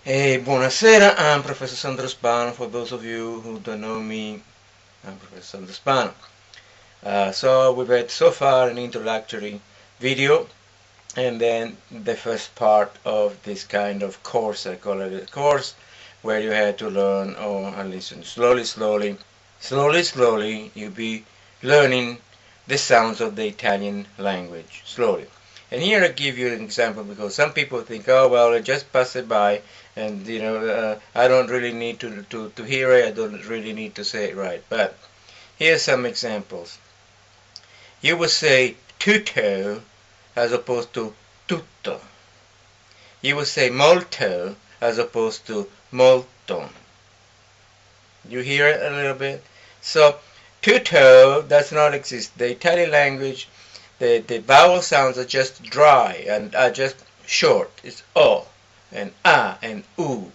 Buonasera, I'm Professor Sandro Spano. For those of you who don't know me, I'm Professor Sandro Spano. So we've had so far an introductory video and then the first part of this kind of course. I call it a course where you had to learn or listen slowly you'll be learning the sounds of the Italian language slowly. And here I give you an example because some people think, oh well, I just pass it by, and I don't really need to hear it. I don't really need to say it right. But here's some examples. You would say tutto as opposed to tutto. You would say molto as opposed to molto. You hear it a little bit? So tutto does not exist. The Italian language, the vowel sounds are just dry and are just short. It's o and a and u.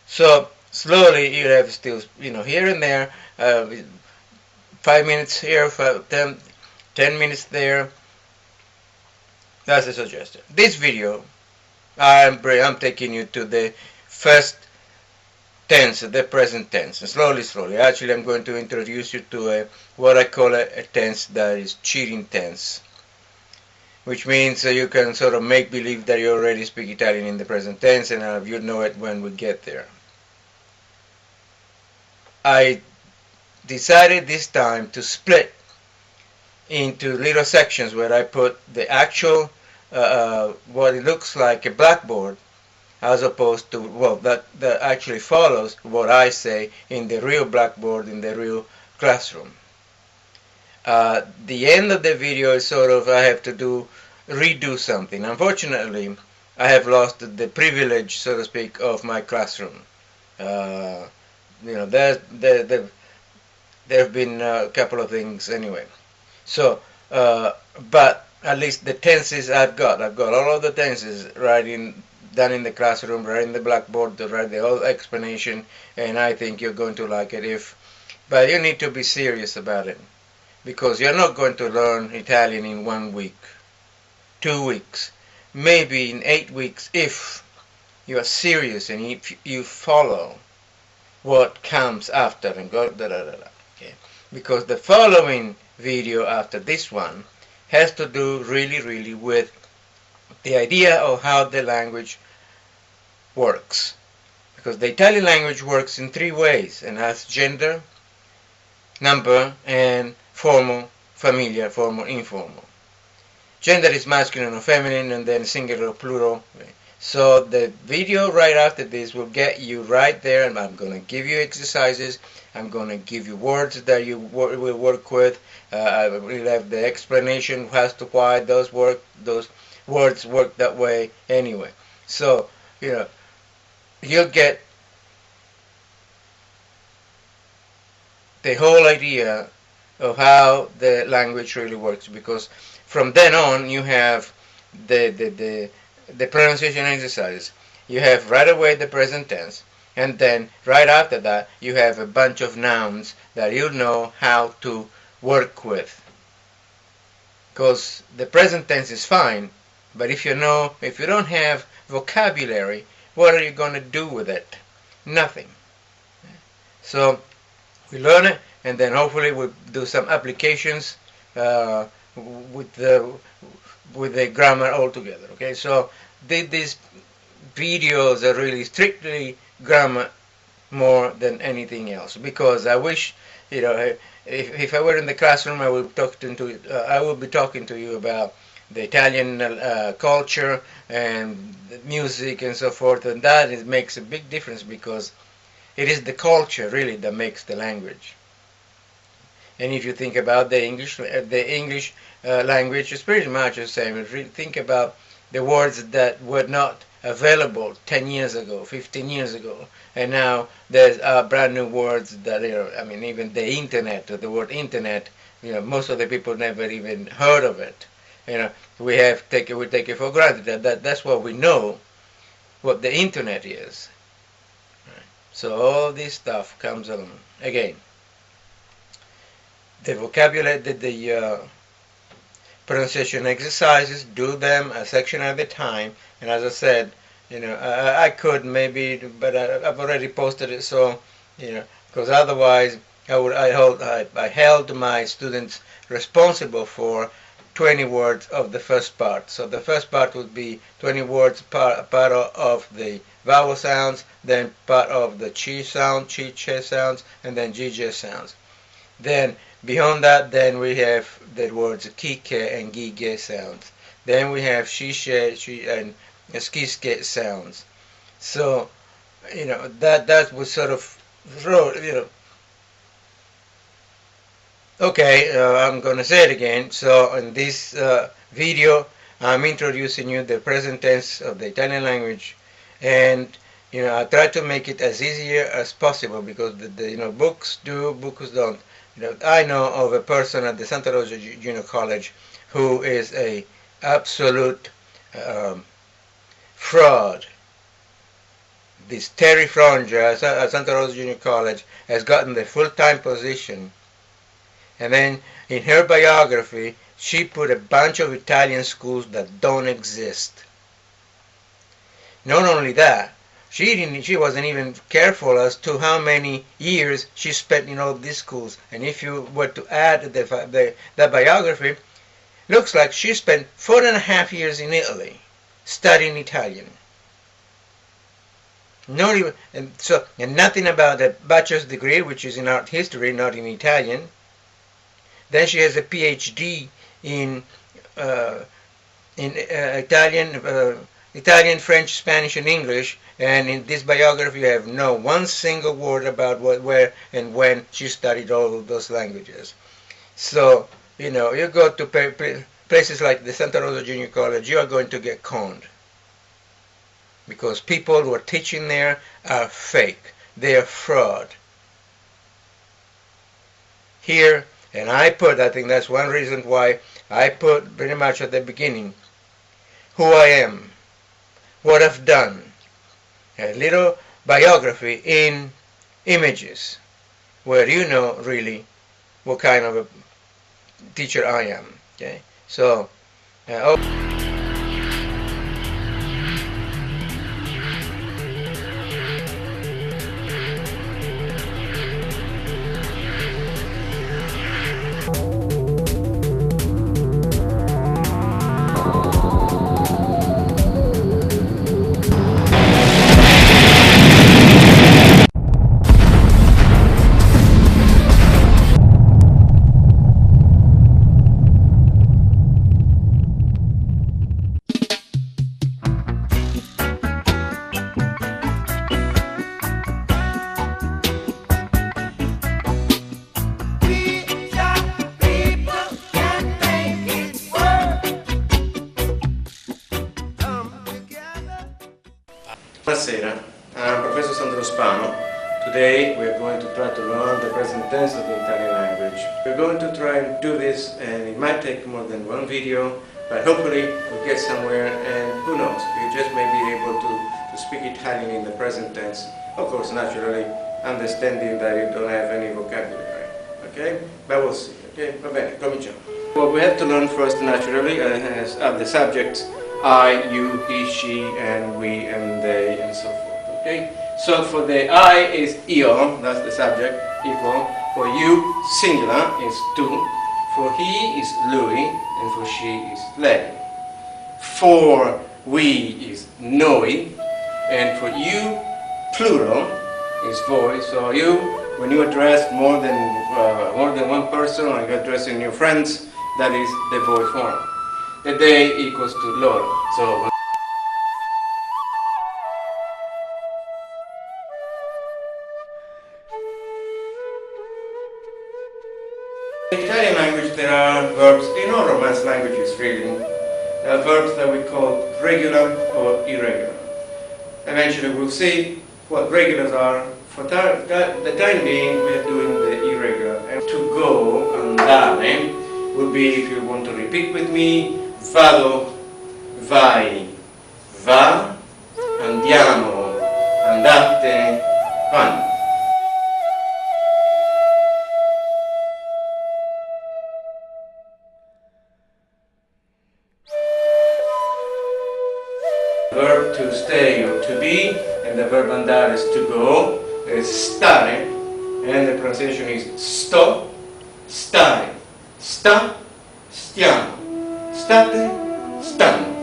So slowly you have still, here and there, 5 minutes here, 10 minutes there. That's a suggestion. This video, I'm taking you to the first tense, the present tense, and slowly. Actually, I'm going to introduce you to what I call a tense that is cheating tense, which means you can sort of make believe that you already speak Italian in the present tense, and you'll know it when we get there. I decided this time to split into little sections where I put the actual, what it looks like a blackboard, as opposed to, well, that actually follows what I say in the real blackboard, in the real classroom. The end of the video is sort of, I have to redo something. Unfortunately, I have lost the privilege, so to speak, of my classroom. There have been a couple of things anyway. So, but at least the tenses I've got all of the tenses done in the classroom, right in the blackboard, to write the whole explanation, and I think you're going to like it. But you need to be serious about it, because you're not going to learn Italian in 1 week, 2 weeks, maybe in 8 weeks if you are serious and if you follow what comes after and go okay. Because the following video after this one has to do really with the idea of how the language works, because the Italian language works in 3 ways and has gender, number, and formal, familiar, formal, informal. Gender is masculine or feminine, and then singular or plural. So the video right after this will get you right there, and I'm going to give you exercises. I'm going to give you words that you will work with. I will have the explanation as to why those words work that way anyway. So, you'll get the whole idea of how the language really works, because from then on you have the pronunciation exercises. You have right away the present tense, and then right after that you have a bunch of nouns that you know how to work with. Because the present tense is fine, but if you don't have vocabulary, what are you going to do with it? Nothing. So we learn it, and then hopefully we'll do some applications with the grammar altogether. Okay, so these videos are really strictly grammar more than anything else, because I wish, if I were in the classroom, I would be talking to you about the Italian culture and music and so forth, and that makes a big difference, because it is the culture really that makes the language. And if you think about the English language, it's pretty much the same. If you think about the words that were not available 10 years ago, 15 years ago, and now there's brand new words that even the internet, the word internet, most of the people never even heard of it. We take it for granted that's what we know, what the internet is. So all this stuff comes along again. The vocabulary, the pronunciation exercises, do them a section at a time, and as I said, I could maybe, but I've already posted it, so because otherwise I held my students responsible for 20 words of the first part. So the first part would be 20 words part of the vowel sounds, then part of the chi sound, chi che sounds, and then jj sounds. Then beyond that, then we have the words kike and gige sounds. Then we have shishe, shi and skiske sounds. So that was sort of okay. I'm gonna say it again. So in this video, I'm introducing you the present tense of the Italian language, and I try to make it as easier as possible because books do, books don't. I know of a person at the Santa Rosa Junior College who is a absolute um, fraud. This Terry Fronja at Santa Rosa Junior College has gotten the full-time position, and then in her biography she put a bunch of Italian schools that don't exist. Not only that, she wasn't even careful as to how many years she spent in all these schools. And if you were to add the biography, looks like she spent 4.5 years in Italy studying Italian. Not even, and nothing about a bachelor's degree, which is in art history, not in Italian. Then she has a PhD in Italian, French, Spanish, and English. And in this biography, you have no one single word about what, where, and when she studied all of those languages. So you go to places like the Santa Rosa Junior College, you are going to get conned, because people who are teaching there are fake. They are fraud. Here, and I think that's one reason why I put pretty much at the beginning who I am, what I've done, a little biography in images, where you know really what kind of a teacher I am. Okay, so buonasera, I'm Professor Sandro Spano. Today we are going to try to learn the present tense of the Italian language. We're going to try and do this, and it might take more than one video, but hopefully we'll get somewhere, and who knows, you just may be able to speak Italian in the present tense. Of course, naturally, understanding that you don't have any vocabulary, okay? But we'll see, okay? Va bene, cominciamo. What we have to learn first, naturally, are the subjects I, you, he, she, and we, and they, and so forth, okay? So for the I is io, that's the subject, equal. For you, singular, is tu. For he is lui, and for she is lei. For we is noi, and for you, plural, is voi. So you, when you address more than one person, like addressing your friends, that is the voi form. The they equals to loro. So in Italian language there are verbs, in all Romance languages really, there are verbs that we call regular or irregular. Eventually we'll see what regulars are. For the time being we are doing the irregular. And to go, andare, would be, if you want to repeat with me, vado, vai, va, andiamo, andate, vanno. verb to stay or to be, and the verb andare is to go, is stare, and the pronunciation is sto, stare, sta, stiamo, state, stanno.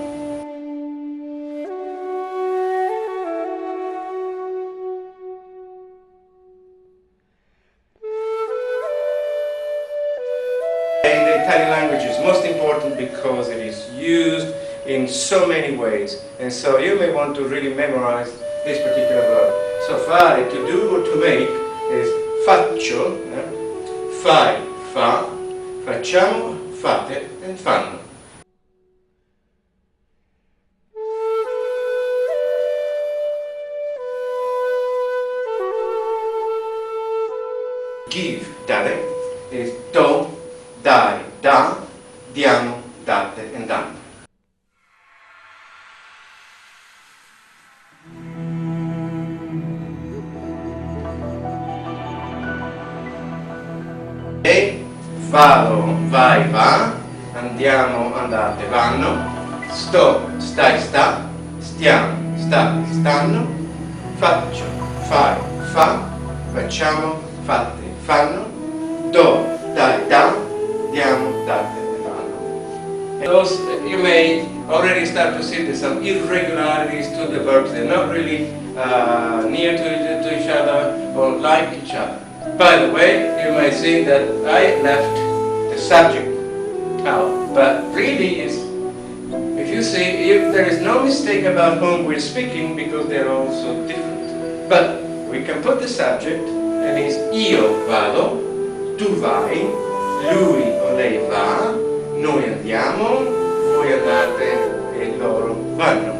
In the Italian language is most important because it is used in so many ways, and so you may want to really memorize this particular verb. So fare, to do or to make, is faccio, fai, fa, facciamo, fate, and fanno. Give, dare, is do, dare, da, diamo, date, and danno. E vado, vai, va, andiamo, andate, vanno, sto, stai, sta, stiamo, state, stanno, faccio, fai, fa, facciamo, fate, fanno, do, dai, da, diamo, date, fanno. And those, you may already start to see there's some irregularities to the verbs. They're not really near to each other or like each other. By the way, you may see that I left the subject out, but really is, if you see, there is no mistake about whom we're speaking because they're all so different. But we can put the subject, and it's io vado, tu vai, lui o lei va, noi andiamo, voi andate e loro vanno.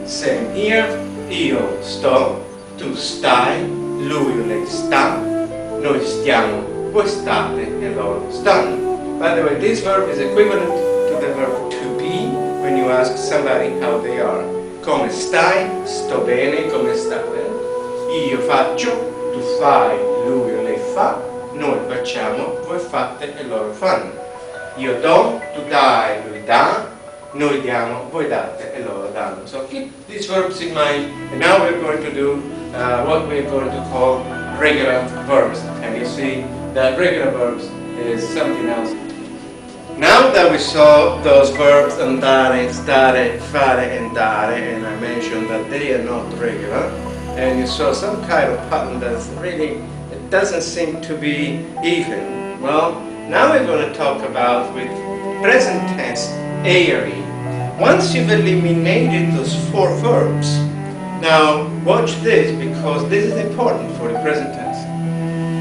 Same here, io sto, tu stai, lui o lei sta, noi stiamo, voi state e loro stanno. By the way, this verb is equivalent to the verb to be when you ask somebody how they are. Come stai? Sto bene, come state? Io faccio, tu fai, lui o lei fa, noi facciamo, voi fate e loro fanno. Io do, tu dai, lui dà, noi diamo, voi date e loro danno. So keep these verbs in mind, and now we're going to do what we're going to call regular verbs. And you see that regular verbs is something else. Now that we saw those verbs andare, stare, fare, and dare, and I mentioned that they are not regular, and you saw some kind of pattern that's really, it doesn't seem to be even. Well, now we're going to talk about with present tense area. Once you've eliminated those four verbs, now watch this because this is important for the present tense.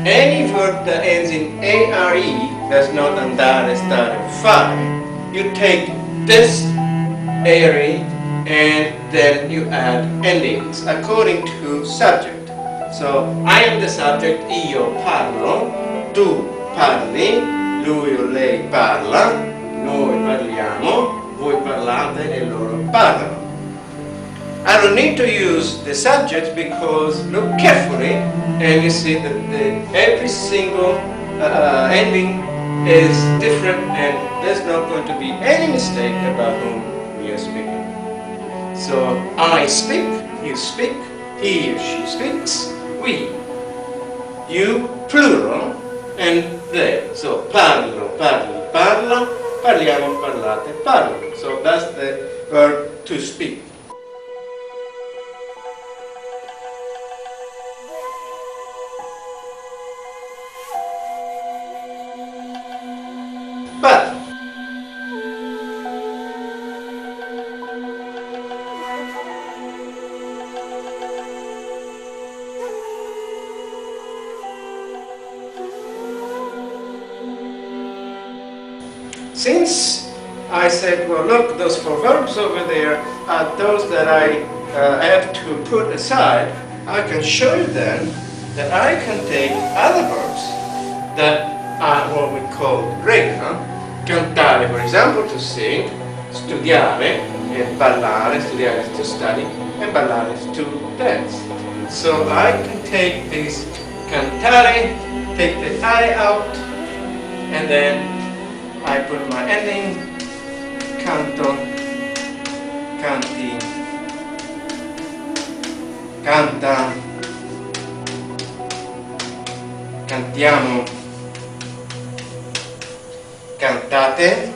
Any verb that ends in are, that's not andare, stare, fare, you take this are and then you add endings according to subject. So I am the subject, io parlo, tu parli, lui o lei parla, noi parliamo, voi parlate e loro parlano. I don't need to use the subject because look carefully and you see that every single ending is different and there's not going to be any mistake about whom we are speaking. So I speak, you speak, he or she speaks, we, you, plural, and they. So parlo, parli, parla, parliamo, parlate, parlo. So that's the verb to speak. But since I said, well, look, those four verbs over there are those that I have to put aside, I can show you then that I can take other verbs that are what we call regular. Cantare, for example, to sing, studiare e ballare, studiare is to study, and ballare is to dance. So I can take this cantare, take the I out, and then I put my ending, canto, canti, canta, cantiamo, cantate,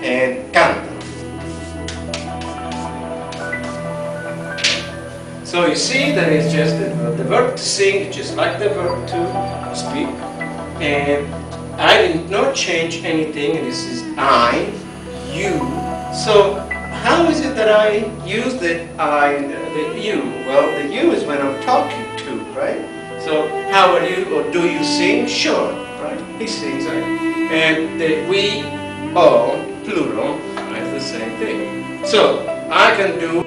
and canta. So you see that it's just the verb to sing, just like the verb to speak. And I did not change anything, and this is I, you. So how is it that I use the I, the you? Well, the you is when I'm talking to, right? So how are you, or do you sing? Sure, right? He sings, right? And the we, all, plural, right? The same thing. So I can do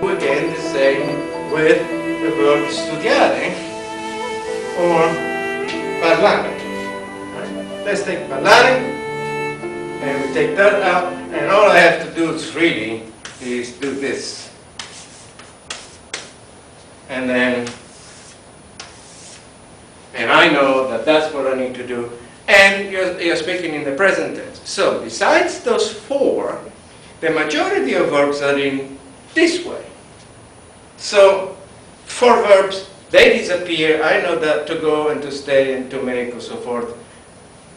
again the same with the verb studiare or parlare. Right? Let's take parlare, and we take that out, and all I have to do is really is do this. And then, and I know that that's what I need to do. And you're speaking in the present tense. So besides those four, the majority of verbs are in this way. So, four verbs, they disappear. I know that to go and to stay and to make and so forth.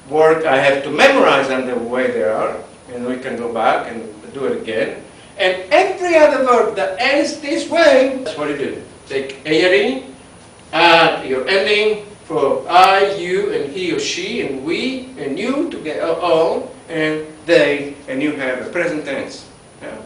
Work, I have to memorize them the way they are, and we can go back and do it again. And every other verb that ends this way, that's what you do. Take ere, add your ending for I, you, and he or she, and we, and you to get all, and they, and you have a present tense. Yeah?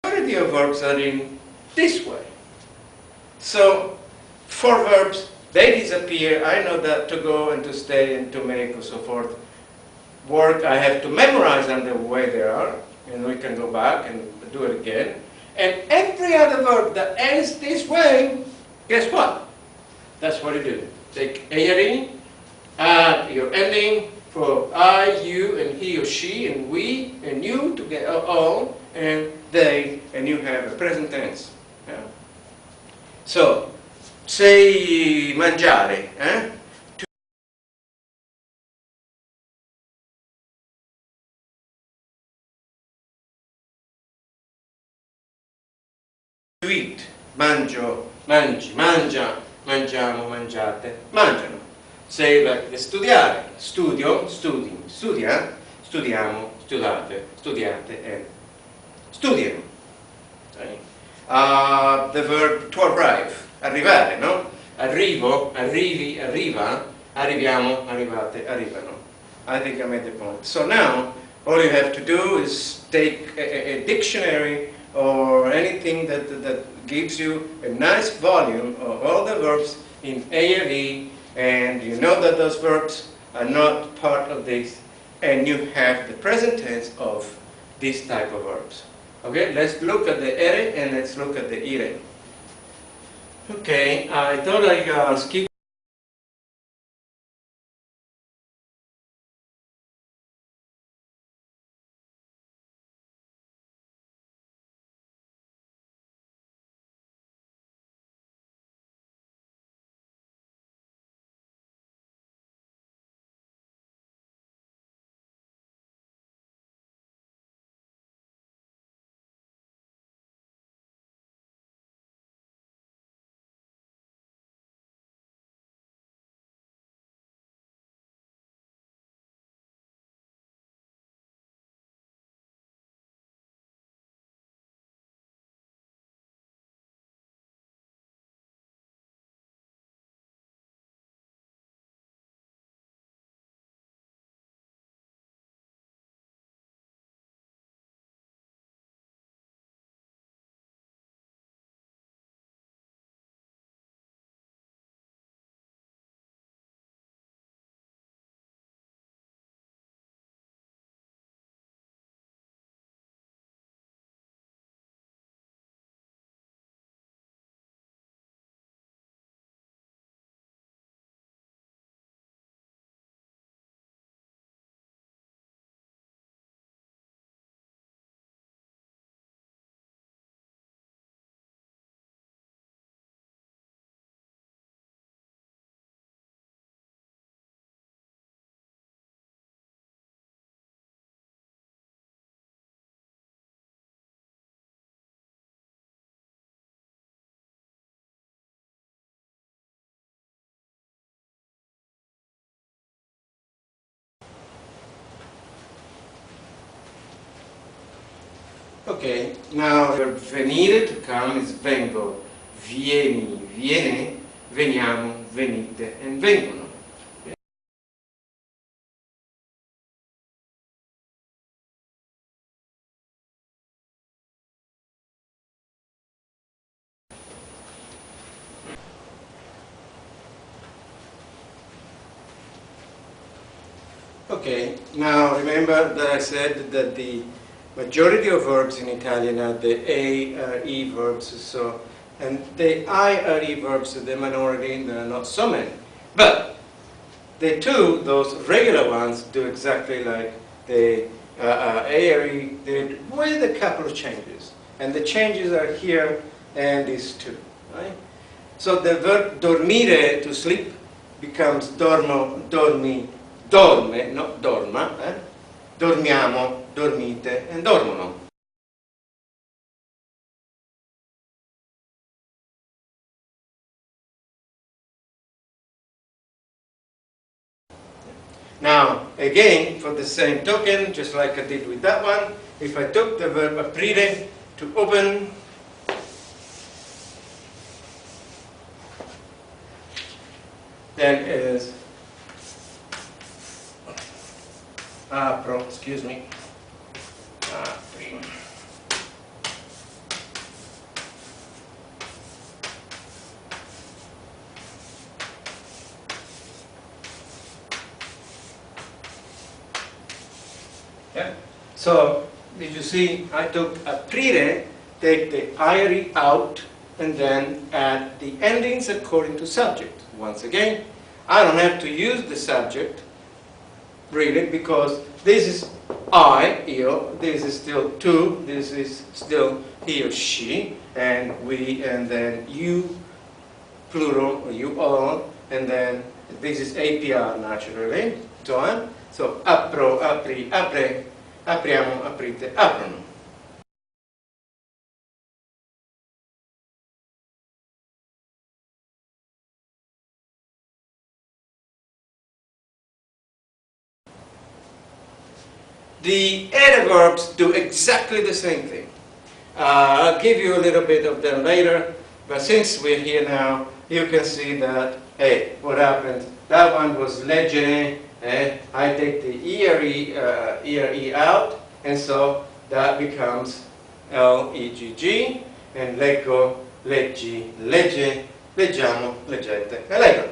Majority of verbs are in this way. So, four verbs, they disappear. I know that to go and to stay and to make and so forth. Work, I have to memorize them the way they are, and we can go back and do it again. And every other verb that ends this way, guess what? That's what you do. Take ere, add your ending for I, you, and he or she, and we, and you to get all, and they, and you have a present tense. Yeah? So, say mangiare, to eat, mangio, mangi, mangia, mangiamo, mangiate, mangiano. Say like studiare, studio, studi, studia, studiamo, studiate, studiate, and studiano. Okay. The verb to arrive, arrivare, no? Arrivo, arrivi, arriva, arriviamo, arrivate, arrivano. I think I made the point. So now, all you have to do is take a dictionary or anything that gives you a nice volume of all the verbs in ALE, and you know that those verbs are not part of this, and you have the present tense of this type of verbs. Okay, let's look at the ere and let's look at the ire. Okay, I thought I skipped Okay, now verb venire, to come, is vengo, vieni, viene, veniamo, venite, and vengono. Okay, now remember that I said that the majority of verbs in Italian are the A-R-E verbs, so, and the I-R-E verbs are the minority, there are not so many. But the two, those regular ones, do exactly like the A-R-E did, with a couple of changes. And the changes are here and these two, right? So the verb dormire, to sleep, becomes dormo, dormi, dorme, not dorma, dormiamo, dormite, and dormono. Now, again, for the same token, just like I did with that one, if I took the verb aprire, to open, then is apro, excuse me, apri. Yeah. So, did you see, I took aprire, take the ire out, and then add the endings according to subject. Once again, I don't have to use the subject, really, because this is I, io, this is still tu, this is still he or she, and we, and then you, plural, or you all, and then this is APR naturally, so on. So, apro, apri, apre, apriamo, aprite, aprono. The other verbs do exactly the same thing. I'll give you a little bit of them later, but since we're here now, you can see that, hey, what happened? That one was leggere, I take the ERE out, and so that becomes L-E-G-G, and leggo, leggi, legge, leggiamo, leggete, e leggo.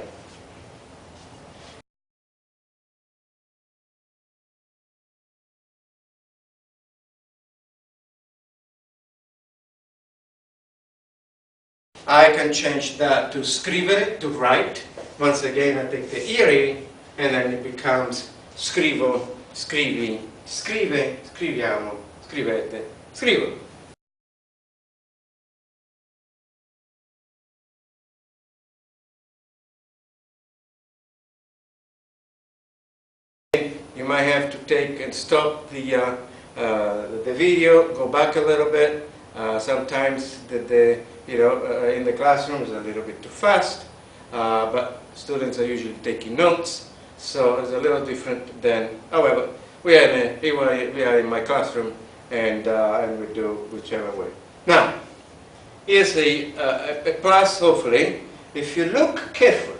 I can change that to scrivere, to write. Once again, I take the ere, and then it becomes scrivo, scrivi, scrive, scriviamo, scrivete, scrivo. You might have to take and stop the video, go back a little bit. Sometimes in the classroom is a little bit too fast, but students are usually taking notes, so it's a little different than. However, we are in my classroom, and we do whichever way. Now, here's a plus. Hopefully, if you look carefully,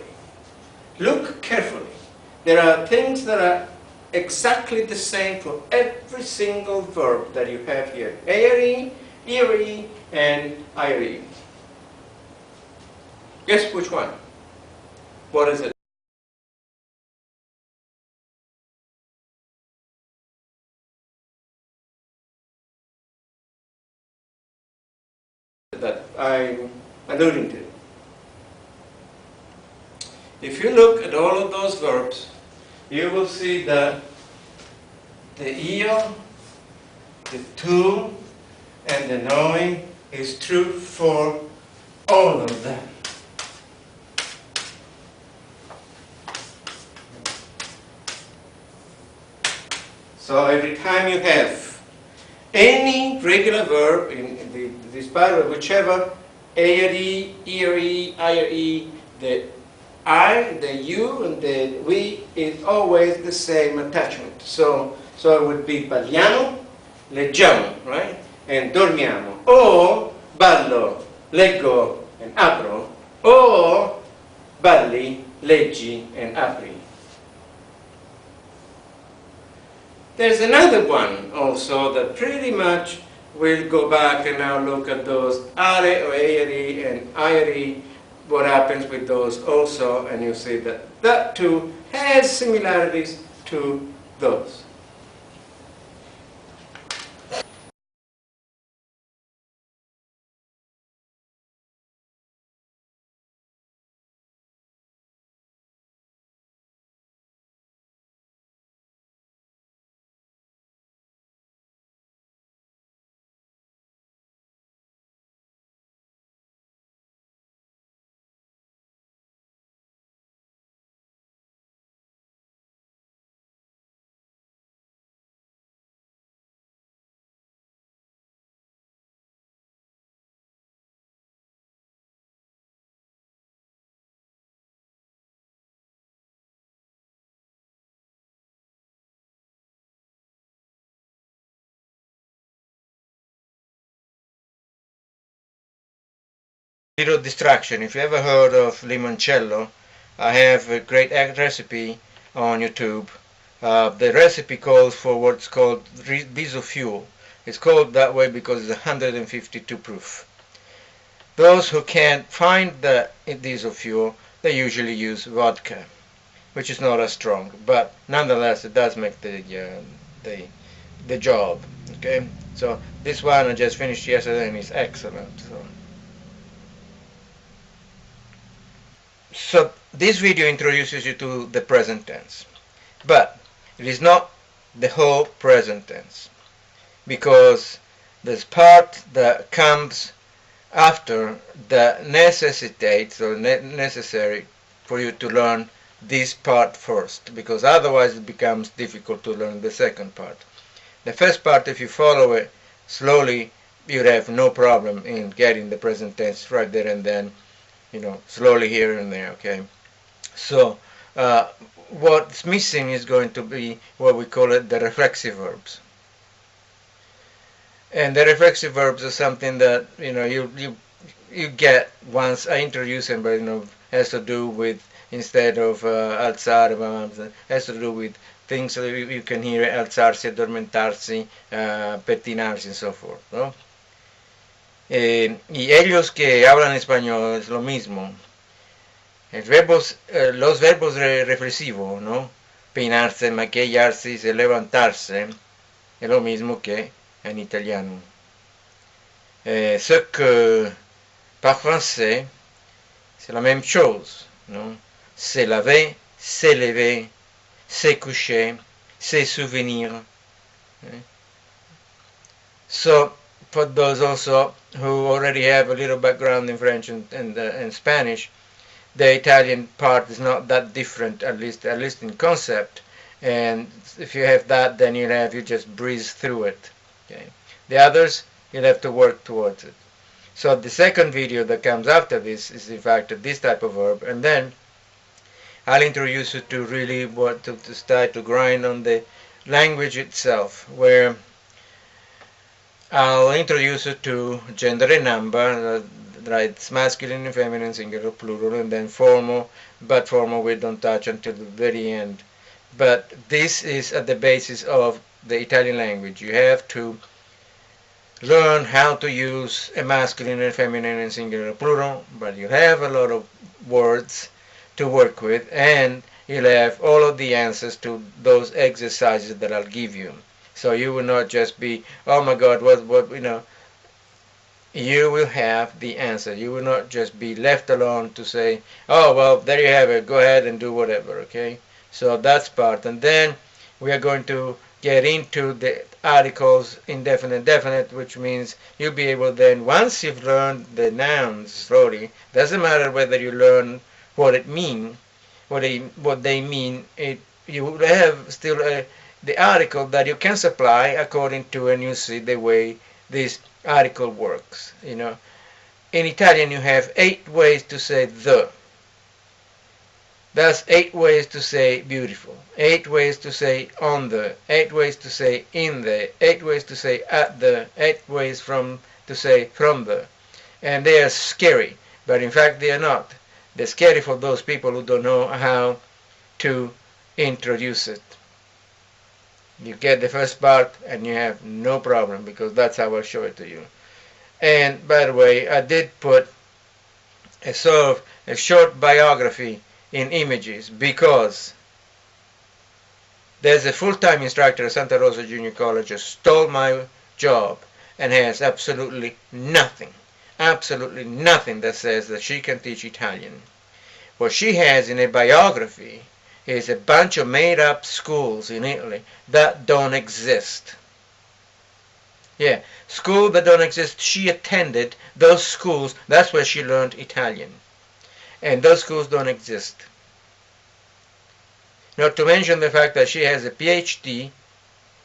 there are things that are exactly the same for every single verb that you have here. Ere, ere, and ire. Guess which one? What is it? That I'm alluding to. If you look at all of those verbs, you will see that the io, the tu, and the noi is true for all of them. So every time you have any regular verb in this part of whichever, ere, ere, ire, the I, the you, and the we is always the same attachment. So it would be parliamo, leggiamo, right? and dormiamo, o ballo, leggo and apro, o balli, leggi and apri. There's another one also that pretty much will go back and now look at those are or eri and ieri, what happens with those also, and you see that that too has similarities to those. Little distraction. If you ever heard of limoncello, I have a great recipe on YouTube. The recipe calls for what's called diesel fuel. It's called that way because it's 152 proof. Those who can't find the diesel fuel, they usually use vodka, which is not as strong, but nonetheless it does make the job. Okay, so this one I just finished yesterday and it's excellent. So this video introduces you to the present tense, but it is not the whole present tense, because there's part that comes after that necessitates or necessary for you to learn this part first, because otherwise it becomes difficult to learn the second part. The first part, if you follow it slowly, you'd have no problem in getting the present tense right there and then, slowly here and there, okay? So what's missing is going to be what we call it the reflexive verbs. And the reflexive verbs are something that, you get once I introduce them, but, has to do with, instead of alzare, has to do with things that you can hear, alzarsi, addormentarsi, pettinarsi, and so forth, ¿no? Y ellos que hablan español es lo mismo. Los verbos reflexivos, ¿no? Peinarse, maquillarse, se levantarse, es lo mismo que en italiano. Ce que par français, c'est la même chose, ¿no? Se laver, se lever, se coucher, se souvenir. So, for those also who already have a little background in French and Spanish, the Italian part is not that different, at least in concept. And if you have that, then you just breeze through it. Okay. The others, you'll have to work towards it. So the second video that comes after this is in fact this type of verb, and then I'll introduce you to really what to start to grind on the language itself, where I'll introduce you to gender and number, right? It's masculine and feminine, singular, plural, and then formal, but formal we don't touch until the very end. But this is at the basis of the Italian language. You have to learn how to use a masculine and feminine and singular plural, but you have a lot of words to work with, and you'll have all of the answers to those exercises that I'll give you. So you will not just be, oh my God, what you will have the answer. You will not just be left alone to say, oh, well, there you have it, go ahead and do whatever, okay? So that's part. And then we are going to get into the articles indefinite, definite, which means you'll be able then, once you've learned the nouns slowly, doesn't matter whether you learn what it means, what they mean, you will have still the article that you can supply according to, and you see the way this article works. In Italian you have 8 ways to say the. That's 8 ways to say beautiful, 8 ways to say on the, 8 ways to say in the, 8 ways to say at the, 8 ways to say from the. And they are scary, but in fact they are not. They're scary for those people who don't know how to introduce it. You get the first part and you have no problem, because that's how I'll show it to you. And by the way, I did put a sort of a short biography in images, because there's a full-time instructor at Santa Rosa Junior College who stole my job and has absolutely nothing that says that she can teach Italian. What she has in a biography is a bunch of made-up schools in Italy that don't exist. Yeah, schools that don't exist. She attended those schools. That's where she learned Italian. And those schools don't exist. Not to mention the fact that she has a PhD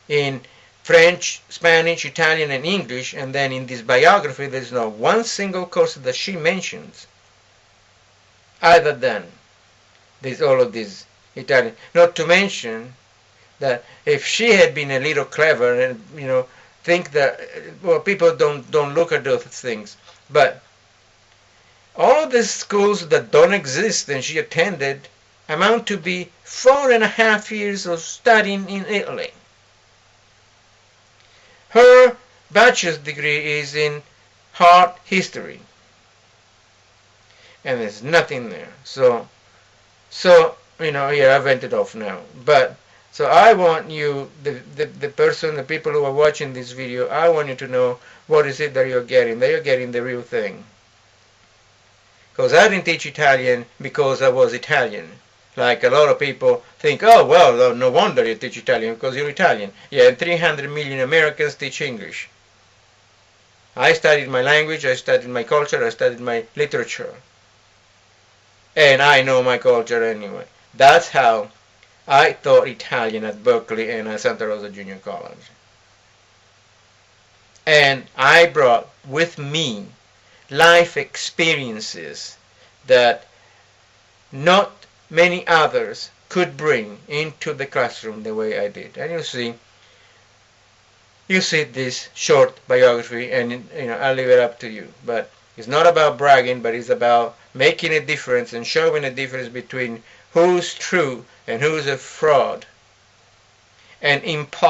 in French, Spanish, Italian, and English, and then in this biography there's not one single course that she mentions other than all of these Italian. Not to mention that if she had been a little clever and think that, well, people don't look at those things, but all the schools that don't exist and she attended amount to be 4.5 years of studying in Italy. Her bachelor's degree is in art history, and there's nothing there. So yeah, I've ended off now. But so I want you, the people who are watching this video, I want you to know what is it that you're getting. That you're getting the real thing. Because I didn't teach Italian because I was Italian. Like a lot of people think, oh, well, no wonder you teach Italian because you're Italian. Yeah, and 300 million Americans teach English. I studied my language, I studied my culture, I studied my literature. And I know my culture anyway. That's how I taught Italian at Berkeley and at Santa Rosa Junior College. And I brought with me life experiences that not many others could bring into the classroom the way I did. And you see this short biography, and I'll leave it up to you. But it's not about bragging, but it's about making a difference and showing a difference between who's true and who's a fraud, and